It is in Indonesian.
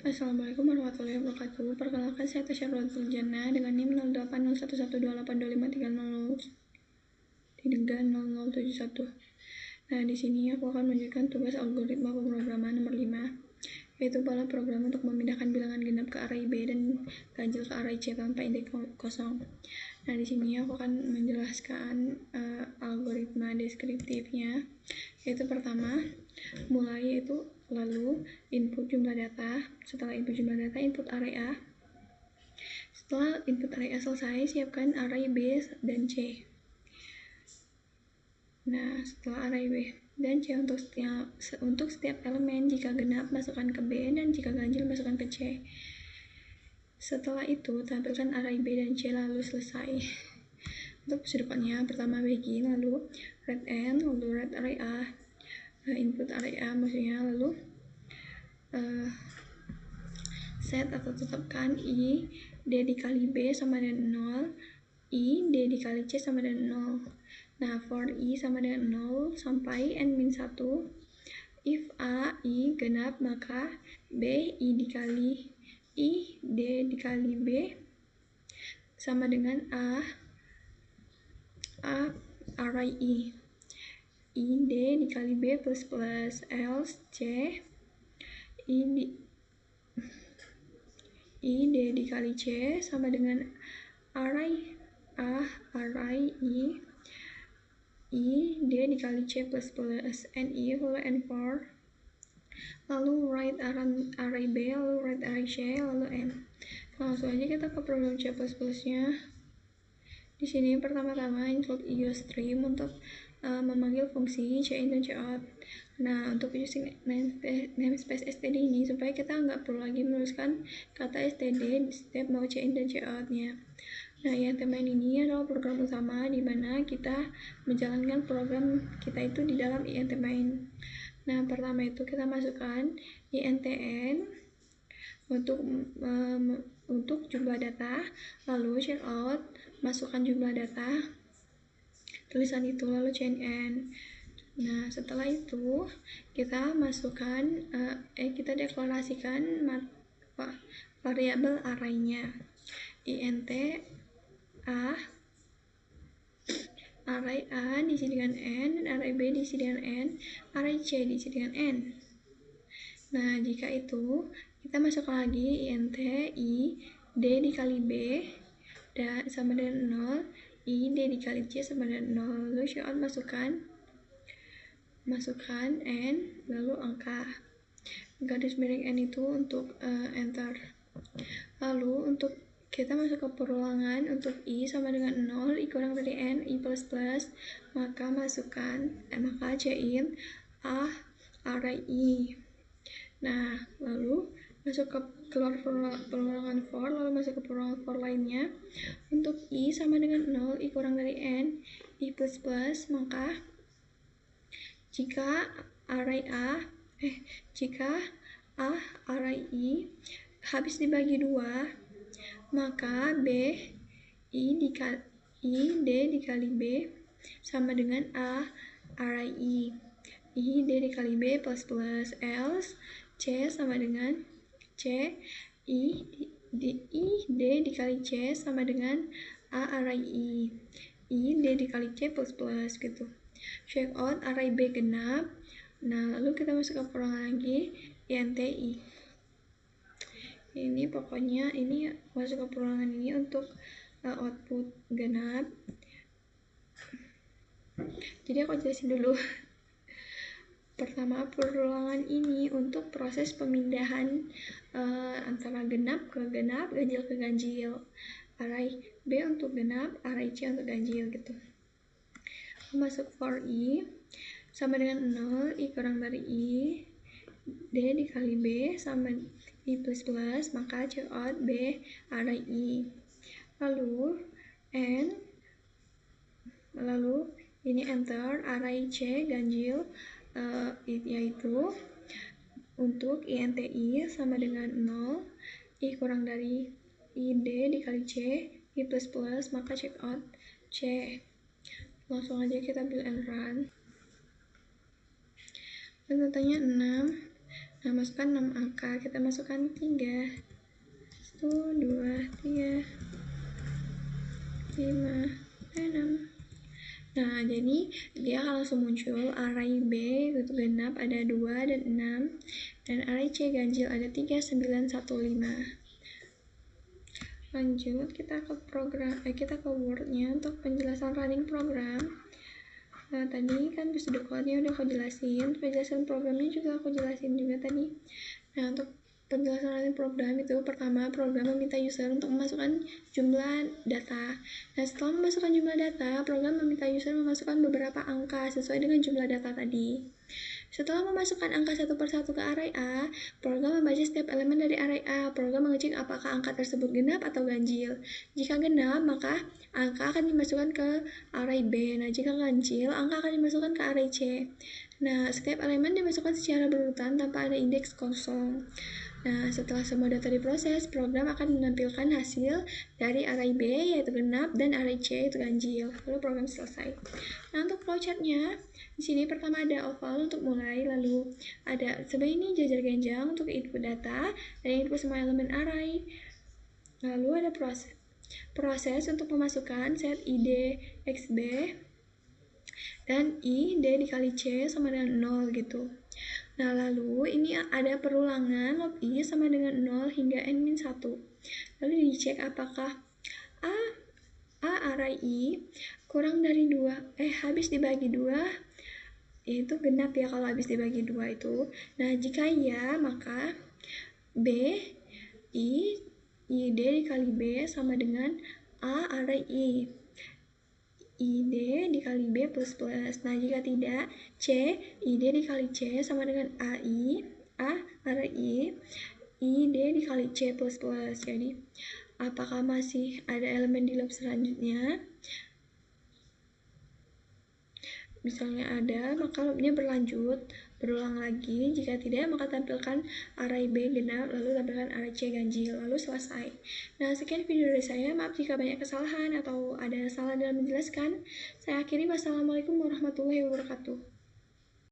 Assalamualaikum warahmatullahi wabarakatuh. Perkenalkan, saya Tasya Rolantul Jannah dengan NIM 08011282530071. Nah, di sini aku akan menunjukkan tugas algoritma pemrograman nomor 5, yaitu pola program untuk memindahkan bilangan genap ke array B dan ganjil ke array C tanpa indeks kosong. Nah, di sini aku akan menjelaskan algoritma deskriptifnya, yaitu pertama, lalu input jumlah data. Setelah input jumlah data, input array A. Setelah input array A selesai, siapkan array B dan C. Nah, setelah array B dan C untuk setiap elemen, jika genap masukkan ke B dan jika ganjil masukkan ke C. Setelah itu tampilkan array B dan C lalu selesai. Untuk pesudupannya, pertama begin, lalu read n, lalu read array A, input array A maksudnya, lalu set atau tetapkan I D dikali B sama dengan 0, I D dikali C sama dengan 0. Nah, for I sama dengan 0 sampai n-1, if A I genap, maka B I D dikali B sama dengan A array I D dikali B plus else C I D dikali C sama dengan array A array I D dikali C plus NI lalu N4, lalu write array B, lalu write array C, lalu N. Langsung aja kita ke program C++ nya. Di sini pertama-tama include useStream untuk memanggil fungsi cin dan cout. Nah, untuk using namespace std ini supaya kita nggak perlu lagi menuliskan kata std di setiap mau cin dan cout nya. Nah, main ini adalah program utama di mana kita menjalankan program kita itu di dalam main. Nah, pertama itu kita masukkan intn untuk jumlah data, lalu checkout, masukkan jumlah data, tulisan itu, lalu cnn. Nah, setelah itu kita masukkan, kita deklarasikan variabel array-nya, int A, array A diisi dengan N, dan array B diisi dengan N, array C diisi dengan N. Nah, jika itu, kita masukkan lagi int I D dikali B dan sama dengan 0, I D dikali C sama dengan 0, lalu cout masukkan N, lalu angka garis miring N itu untuk enter. Lalu untuk kita masuk ke perulangan, untuk I sama dengan 0, I kurang dari N, I plus plus, maka cin array I. Nah, lalu masuk ke keluar perulangan for, lalu masuk ke perulangan for lainnya. Untuk I sama dengan 0, I kurang dari N, I plus plus, maka jika array I habis dibagi 2, maka B I D dikali B sama dengan A array I D dikali B plus else C sama dengan C I D dikali C sama dengan A array I D dikali C plus gitu. Check out array B genap. Nah, lalu kita masuk ke perulangan lagi int I. Ini pokoknya ini masuk ke perulangan ini untuk output genap. Jadi aku jelasin dulu. Pertama, perulangan ini untuk proses pemindahan antara genap ke genap, ganjil ke ganjil. Array B untuk genap, array C untuk ganjil gitu. Masuk for I sama dengan 0, I kurang dari I, D dikali B sama I plus plus, maka checkout B array I. Lalu N, lalu ini enter array C ganjil, yaitu untuk int I sama dengan 0, I kurang dari I D dikali C, I plus plus, maka checkout C. Langsung aja kita build and run. Dan datanya 6. Nah, masukkan 6 angka. Kita masukkan 3. 1, 2, 3, 5, 6. Nah, jadi dia akan langsung muncul array B itu genap ada 2 dan 6, dan array C ganjil ada 3, 9, 1, 5. Lanjut, kita ke Word-nya untuk penjelasan running program. Nah, tadi kan episode code-nya udah aku jelasin, penjelasan programnya juga aku jelasin juga tadi. Nah, untuk penjelasan running program itu, pertama, program meminta user untuk memasukkan jumlah data. Nah, setelah memasukkan jumlah data, program meminta user memasukkan beberapa angka sesuai dengan jumlah data tadi. Setelah memasukkan angka satu persatu ke array A, program membaca setiap elemen dari array A. Program mengecek apakah angka tersebut genap atau ganjil. Jika genap, maka angka akan dimasukkan ke array B. Nah, jika ganjil, angka akan dimasukkan ke array C. Nah, setiap elemen dimasukkan secara berurutan tanpa ada indeks kosong. Nah, setelah semua data diproses, program akan menampilkan hasil dari array B, yaitu genap, dan array C, yaitu ganjil. Lalu program selesai. Nah, untuk flowchart-nya, di sini pertama ada oval untuk mulai, lalu ada sebenarnya ini jajar ganjang untuk input data, dan input semua elemen array. Lalu ada proses untuk memasukkan set ID XB, dan I, D dikali C sama dengan 0 gitu. Nah, lalu ini ada perulangan lob I sama dengan 0 hingga N-1. Lalu dicek apakah A array I kurang dari 2, habis dibagi 2, itu genap ya kalau habis dibagi 2 itu. Nah, jika iya, maka B, I, ID dikali B sama dengan A array I. ID dikali B plus plus. Nah, jika tidak, C, ID dikali C sama dengan AI, A array I, ID dikali C plus plus. Jadi, apakah masih ada elemen di loop selanjutnya? Misalnya ada, maka loopnya berlanjut, berulang lagi. Jika tidak, maka tampilkan array B genap, lalu tampilkan array C ganjil, lalu selesai. Nah, sekian video dari saya. Maaf jika banyak kesalahan atau ada salah dalam menjelaskan. Saya akhiri. Wassalamualaikum warahmatullahi wabarakatuh.